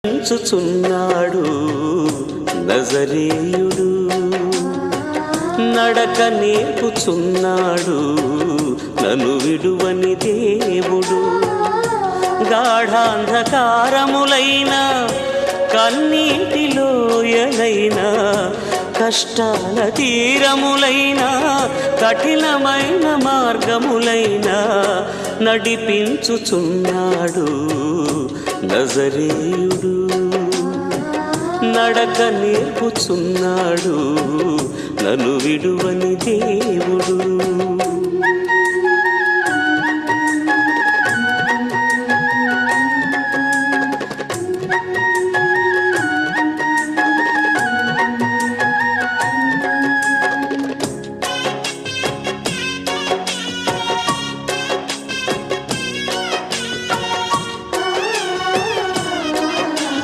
పెంచుచున్నాడు నజరేయుడు, నడక నేర్పుచున్నాడు నన్ను విడువని దేవుడు. గాఢాంధకారములైన కన్నీటిలోయలైన కష్టాల తీరములైన కఠినమైన మార్గములైన నడిపించుచున్నాడు నజరేయుడు, నడక నేర్పుచున్నాడు నన్ను విడువని దేవుడు.